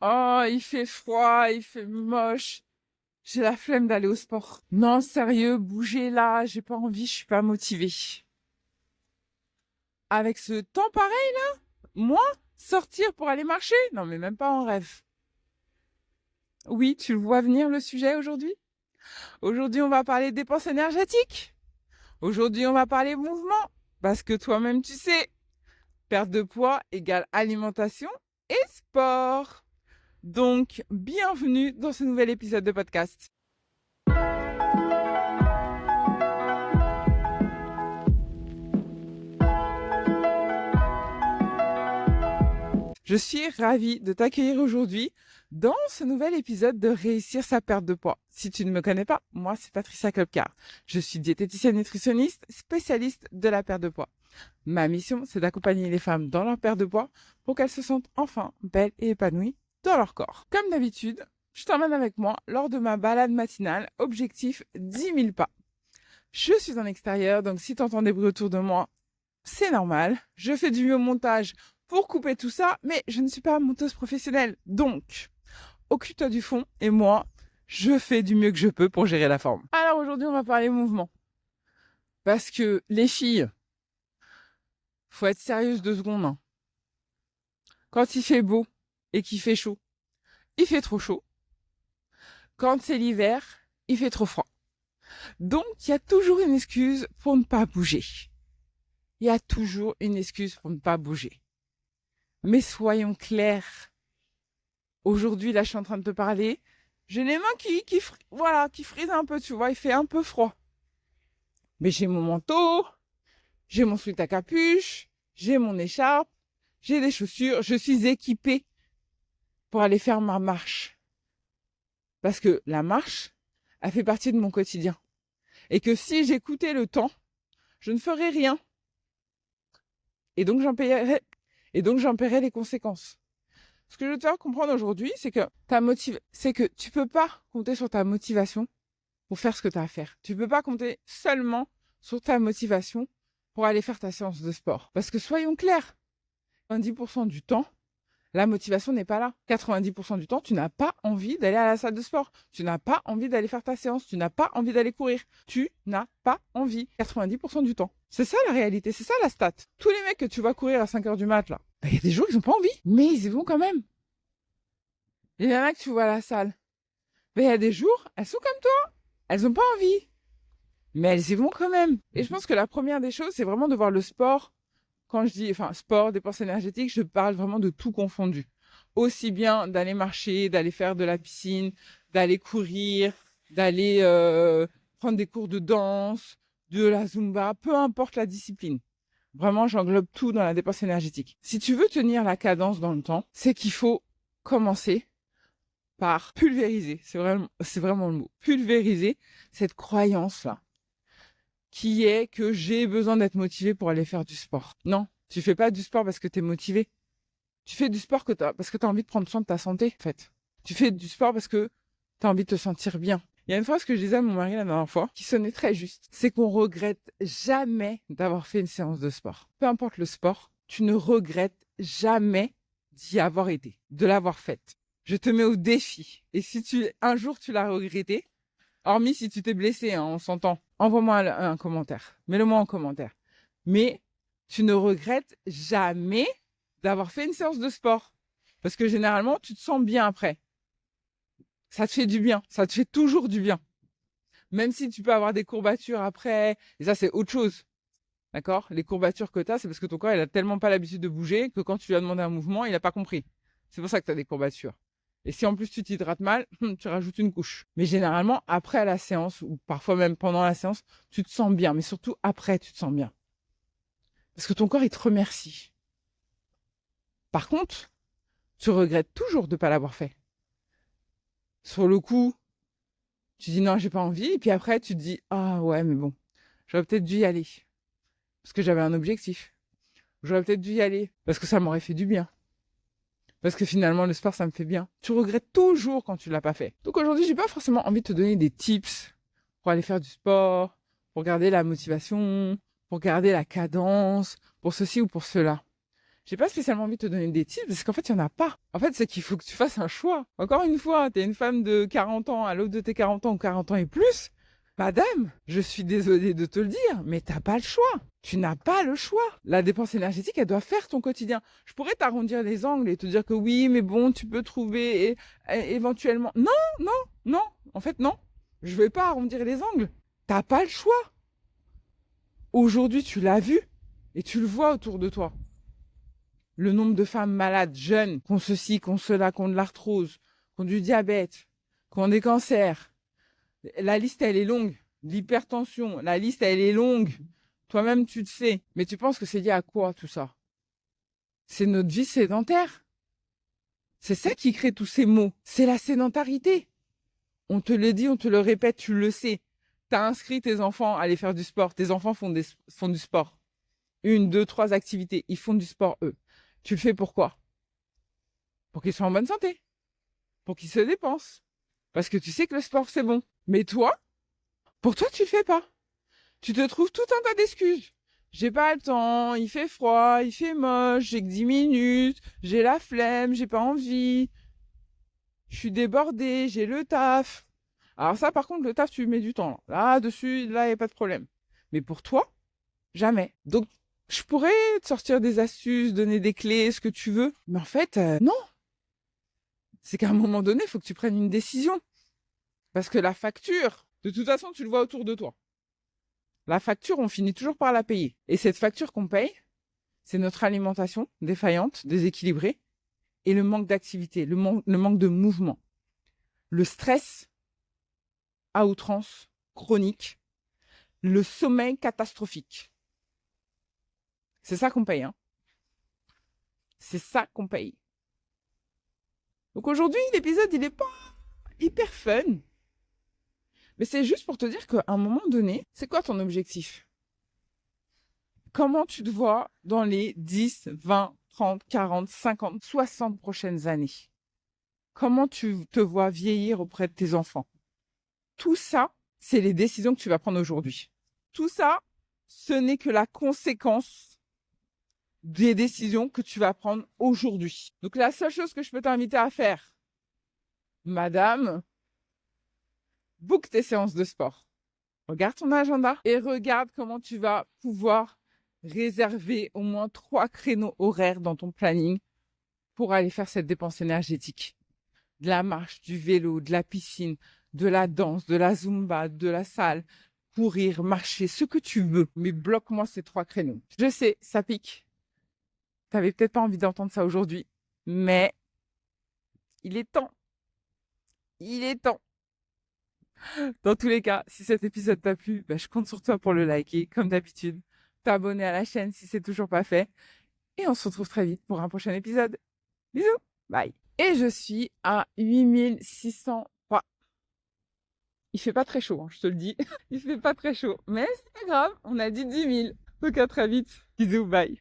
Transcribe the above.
Oh, il fait froid, il fait moche. J'ai la flemme d'aller au sport. Non, sérieux, bouger là, j'ai pas envie, je suis pas motivée. Avec ce temps pareil là, moi, sortir pour aller marcher? Non, mais même pas en rêve. Oui, tu le vois venir le sujet aujourd'hui? Aujourd'hui, on va parler dépenses énergétiques. Aujourd'hui, on va parler mouvement. Parce que toi-même, tu sais, perte de poids égale alimentation et sport. Donc, bienvenue dans ce nouvel épisode de podcast. Je suis ravie de t'accueillir aujourd'hui dans ce nouvel épisode de Réussir sa perte de poids. Si tu ne me connais pas, moi c'est Patricia Klopkar. Je suis diététicienne nutritionniste, spécialiste de la perte de poids. Ma mission, c'est d'accompagner les femmes dans leur perte de poids pour qu'elles se sentent enfin belles et épanouies dans leur corps. Comme d'habitude, je t'emmène avec moi lors de ma balade matinale, objectif 10 000 pas. Je suis en extérieur, donc si tu entends des bruits autour de moi, c'est normal. Je fais du mieux au montage pour couper tout ça, mais je ne suis pas monteuse professionnelle. Donc, occupe-toi du fond et moi, je fais du mieux que je peux pour gérer la forme. Alors aujourd'hui, on va parler mouvement. Parce que les filles, faut être sérieuse 2 secondes. Hein. Quand il fait beau et qu'il fait chaud, il fait trop chaud. Quand c'est l'hiver, il fait trop froid. Donc, il y a toujours une excuse pour ne pas bouger. Il y a toujours une excuse pour ne pas bouger. Mais soyons clairs. Aujourd'hui, là, je suis en train de te parler. J'ai les mains qui frisent un peu, tu vois. Il fait un peu froid. Mais j'ai mon manteau, j'ai mon sweat à capuche, j'ai mon écharpe, j'ai des chaussures. Je suis équipée pour aller faire ma marche. Parce que la marche, elle fait partie de mon quotidien. Et que si j'écoutais le temps, je ne ferais rien. Et donc, j'en paierais les conséquences. Ce que je veux te faire comprendre aujourd'hui, c'est que tu peux pas compter sur ta motivation pour faire ce que tu as à faire. Tu peux pas compter seulement sur ta motivation pour aller faire ta séance de sport. Parce que soyons clairs, 90% du temps, la motivation n'est pas là. 90% du temps, tu n'as pas envie d'aller à la salle de sport. Tu n'as pas envie d'aller faire ta séance. Tu n'as pas envie d'aller courir. Tu n'as pas envie. 90% du temps. C'est ça la réalité. C'est ça la stat. Tous les mecs que tu vas courir à 5h du mat, là, il y a des jours, ils n'ont pas envie. Mais ils y vont quand même. Il y en a que tu vois à la salle. Il y a des jours, elles sont comme toi. Elles n'ont pas envie. Mais elles y vont quand même. Et je pense que la première des choses, c'est vraiment de voir le sport. Quand je dis, sport, dépenses énergétiques, je parle vraiment de tout confondu. Aussi bien d'aller marcher, d'aller faire de la piscine, d'aller courir, d'aller prendre des cours de danse, de la Zumba, peu importe la discipline. Vraiment, j'englobe tout dans la dépense énergétique. Si tu veux tenir la cadence dans le temps, c'est qu'il faut commencer par pulvériser. C'est vraiment le mot. Pulvériser cette croyance-là qui est que j'ai besoin d'être motivé pour aller faire du sport. Non, tu fais pas du sport parce que tu es motivé. Tu fais du sport parce que tu as envie de prendre soin de ta santé, en fait. Tu fais du sport parce que tu as envie de te sentir bien. Il y a une phrase que je disais à mon mari la dernière fois, qui sonnait très juste. C'est qu'on regrette jamais d'avoir fait une séance de sport. Peu importe le sport, tu ne regrettes jamais d'y avoir été, de l'avoir faite. Je te mets au défi. Et si un jour tu l'as regretté, hormis si tu t'es blessé, hein, on s'entend. Envoie-moi un commentaire. Mets-le-moi en commentaire. Mais tu ne regrettes jamais d'avoir fait une séance de sport. Parce que généralement, tu te sens bien après. Ça te fait du bien. Ça te fait toujours du bien. Même si tu peux avoir des courbatures après. Et ça, c'est autre chose. D'accord? Les courbatures que tu as, c'est parce que ton corps, il a tellement pas l'habitude de bouger que quand tu lui as demandé un mouvement, il n'a pas compris. C'est pour ça que tu as des courbatures. Et si en plus tu t'hydrates mal, tu rajoutes une couche. Mais généralement, après la séance, ou parfois même pendant la séance, tu te sens bien. Mais surtout après, tu te sens bien. Parce que ton corps, il te remercie. Par contre, tu regrettes toujours de ne pas l'avoir fait. Sur le coup, tu dis non, j'ai pas envie. Et puis après, tu te dis, ah ouais, mais bon, j'aurais peut-être dû y aller. Parce que j'avais un objectif. J'aurais peut-être dû y aller. Parce que ça m'aurait fait du bien. Parce que finalement, le sport, ça me fait bien. Tu regrettes toujours quand tu l'as pas fait. Donc aujourd'hui, j'ai pas forcément envie de te donner des tips pour aller faire du sport, pour garder la motivation, pour garder la cadence, pour ceci ou pour cela. J'ai pas spécialement envie de te donner des tips parce qu'en fait, il y en a pas. En fait, c'est qu'il faut que tu fasses un choix. Encore une fois, t'es une femme de 40 ans à l'autre de tes 40 ans ou 40 ans et plus. Madame, je suis désolée de te le dire, mais t'as pas le choix. Tu n'as pas le choix. La dépense énergétique, elle doit faire ton quotidien. Je pourrais t'arrondir les angles et te dire que oui, mais bon, tu peux trouver éventuellement. Non, non, non. En fait, non. Je vais pas arrondir les angles. T'as pas le choix. Aujourd'hui, tu l'as vu et tu le vois autour de toi. Le nombre de femmes malades, jeunes, qui ont ceci, qui ont cela, qui ont de l'arthrose, qui ont du diabète, qui ont des cancers. La liste, elle est longue. L'hypertension, la liste, elle est longue. Toi-même, tu le sais. Mais tu penses que c'est lié à quoi, tout ça? C'est notre vie sédentaire. C'est ça qui crée tous ces maux. C'est la sédentarité. On te le dit, on te le répète, tu le sais. Tu as inscrit tes enfants à aller faire du sport. Tes enfants font du sport. 1, 2, 3 activités. Ils font du sport, eux. Tu le fais pourquoi? Pour qu'ils soient en bonne santé. Pour qu'ils se dépensent. Parce que tu sais que le sport, c'est bon. Mais toi, pour toi, tu le fais pas. Tu te trouves tout un tas d'excuses. J'ai pas le temps, il fait froid, il fait moche, j'ai que 10 minutes, j'ai la flemme, j'ai pas envie. Je suis débordée, j'ai le taf. Alors ça, par contre, le taf, tu mets du temps. Là-dessus, là, il n'y a pas de problème. Mais pour toi, jamais. Donc, je pourrais te sortir des astuces, donner des clés, ce que tu veux. Mais en fait, non. C'est qu'à un moment donné, il faut que tu prennes une décision. Parce que la facture, de toute façon, tu le vois autour de toi. La facture, on finit toujours par la payer. Et cette facture qu'on paye, c'est notre alimentation défaillante, déséquilibrée, et le manque d'activité, le manque de mouvement. Le stress à outrance, chronique, le sommeil catastrophique. C'est ça qu'on paye, hein. C'est ça qu'on paye. Donc aujourd'hui, l'épisode, il n'est pas hyper fun. Mais c'est juste pour te dire qu'à un moment donné, c'est quoi ton objectif? Comment tu te vois dans les 10, 20, 30, 40, 50, 60 prochaines années? Comment tu te vois vieillir auprès de tes enfants? Tout ça, c'est les décisions que tu vas prendre aujourd'hui. Tout ça, ce n'est que la conséquence des décisions que tu vas prendre aujourd'hui. Donc la seule chose que je peux t'inviter à faire, madame, book tes séances de sport. Regarde ton agenda et regarde comment tu vas pouvoir réserver au moins 3 créneaux horaires dans ton planning pour aller faire cette dépense énergétique. De la marche, du vélo, de la piscine, de la danse, de la zumba, de la salle, courir, marcher, ce que tu veux. Mais bloque-moi ces 3 créneaux. Je sais, ça pique. T'avais peut-être pas envie d'entendre ça aujourd'hui, mais il est temps. Il est temps. Dans tous les cas, si cet épisode t'a plu, je compte sur toi pour le liker, comme d'habitude. T'abonner à la chaîne si c'est toujours pas fait. Et on se retrouve très vite pour un prochain épisode. Bisous, bye. Et je suis à 8603. Il fait pas très chaud, hein, je te le dis. Il fait pas très chaud. Mais c'est pas grave, on a dit 10 000. Donc à très vite. Bisous, bye.